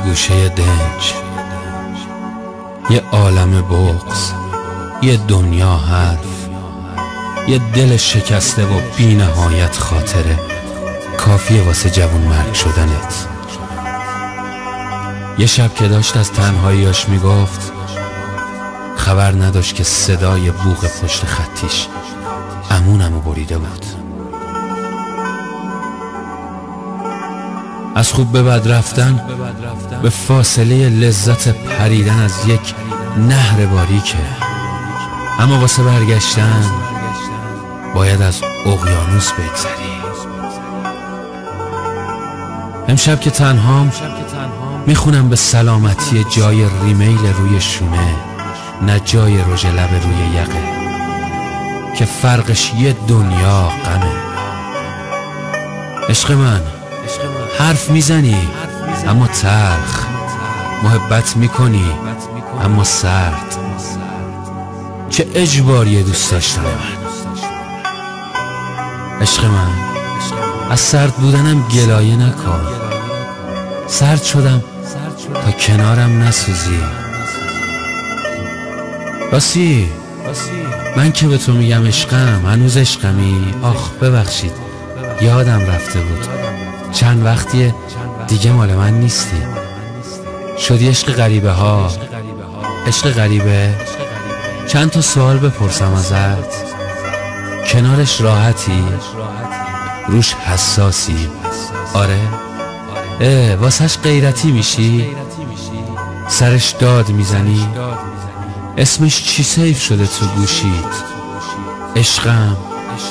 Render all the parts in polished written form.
گوشه دنج، یه عالم بغض، یه دنیا حرف، یه دل شکسته و بی نهایت خاطره کافیه واسه جوون مرگ شدنت. یه شب که داشت از تنهاییاش میگفت خبر نداشت که صدای بوق پشت خطیش عمونمو بریده بود. از خوب به بد رفتن به فاصله لذت پریدن از یک نهر باریکه، اما واسه برگشتن باید از اقیانوس بگذری. امشب که تنهام میخونم به سلامتی جای ریمیل روی شونه، نه جای رژ لب روی یقه که فرقش یه دنیا غمه. عشق من حرف میزنی اما تلخ، محبت میکنی اما سرد، چه اجباریه دوست داشتن من. عشق من از سرد بودنم گلایه نکن، سرد شدم تا کنارم نسوزی. راستی من که به تو میگم عشقم هنوز عشقمی؟ آخ ببخشید یادم رفته بود، چند وقتیه دیگه مال من نیستی. شدی عشق غریبه ها. عشق غریبه چند تا سوال بپرسم ازت، کنارش راحتی؟ روش حساسی؟ آره؟ واسهش غیرتی میشی؟ سرش داد میزنی؟ اسمش چی سیف شده تو گوشیت؟ عشقم،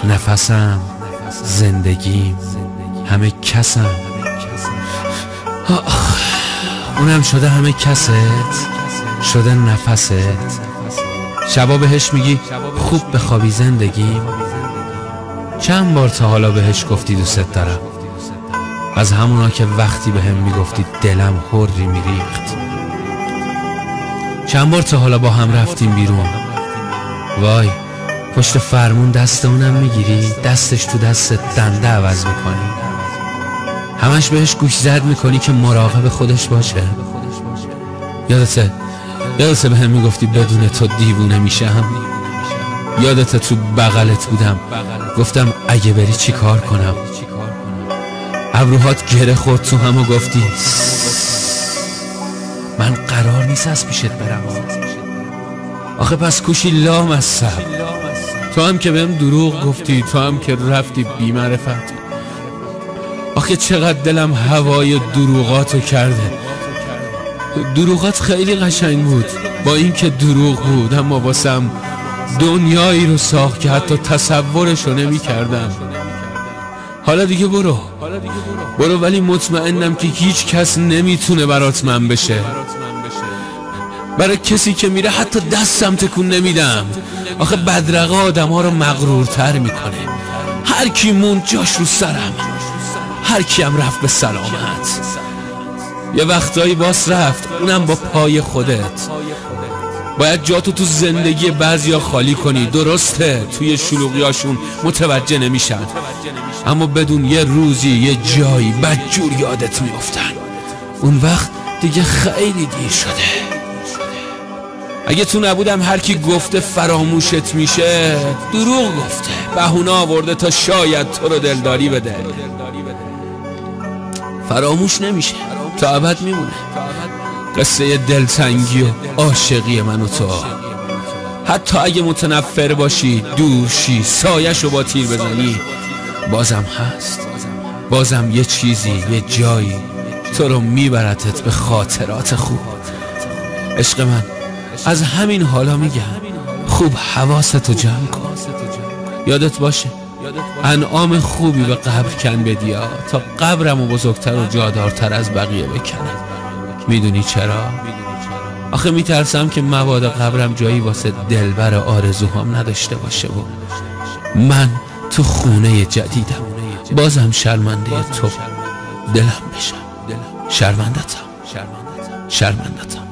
نفسم، زندگیم، همه کسم. اونم شده همه کست، شده نفست. شبا بهش میگی خوب بخوابی زندگیم. چند بار تا حالا بهش گفتی دوست دارم؟ از همونا که وقتی بهم میگفتی دلم هری میریخت. چند بار تا حالا با هم رفتیم بیرون، وای پشت فرمون دست اونم میگیری، دستش تو دست دنده عوض میکنی، همش بهش گوش زد میکنی که مراقب خودش باشه. یادته بهم میگفتی بدون تو دیوونه میشم؟ یادته تو بغلت بودم گفتم اگه بری چی کار کنم؟ ابروهات گره خورد تو هم و گفتی من قرار نیست از پیشت برم. آخه پس کوشی لام از سب، تو هم که بهم دروغ گفتی، تو هم که رفتی بی معرفت. آخه چقدر دلم هوای دروغاتو کرده. دروغات خیلی قشنگ بود، با این که دروغ بود اما واسم دنیایی رو ساخت که حتی تصورشو نمی کردم. حالا دیگه برو ولی مطمئنم که هیچ کس نمیتونه برات من بشه. برای کسی که میره حتی دستم تکون نمیدم. آخه بدرقه آدم ها رو مغرورتر میکنه. هر کی موند جاش رو سرم، هر کی هم رفت به سلامت. یه وقتایی باس رفت، اونم با پای خودت. باید جاتو تو زندگی بعضیا خالی کنی. درسته توی شلوغیاشون متوجه نمیشن، اما بدون یه روزی یه جایی بدجور یادت میافتن. اون وقت دیگه خیلی دیر شده. اگه تو نبودم هر کی گفته فراموشت میشه دروغ گفته، بهونه آورده تا شاید تو رو دلداری بده. فراموش نمیشه، تا ابد میمونه. قصه دلتنگی و عاشقی من و تو. حتی اگه متنفر باشی، دوشی، سایه‌شو با تیر بزنی، بازم هست. بازم یه چیزی، یه جایی تو رو میبرتت به خاطرات خوب. عشق من از همین حالا میگم خوب حواستو جمع کن. یادت باشه انعام خوبی به قبر کن بدیا تا قبرمو بزرگتر و جادارتر از بقیه بکنه. میدونی چرا؟ آخه میترسم که مبادا قبرم جایی واسه دلبر آرزوهام نداشته باشه و من تو خونه جدیدم بازم شرمنده تو دلم بشم. شرمندتم.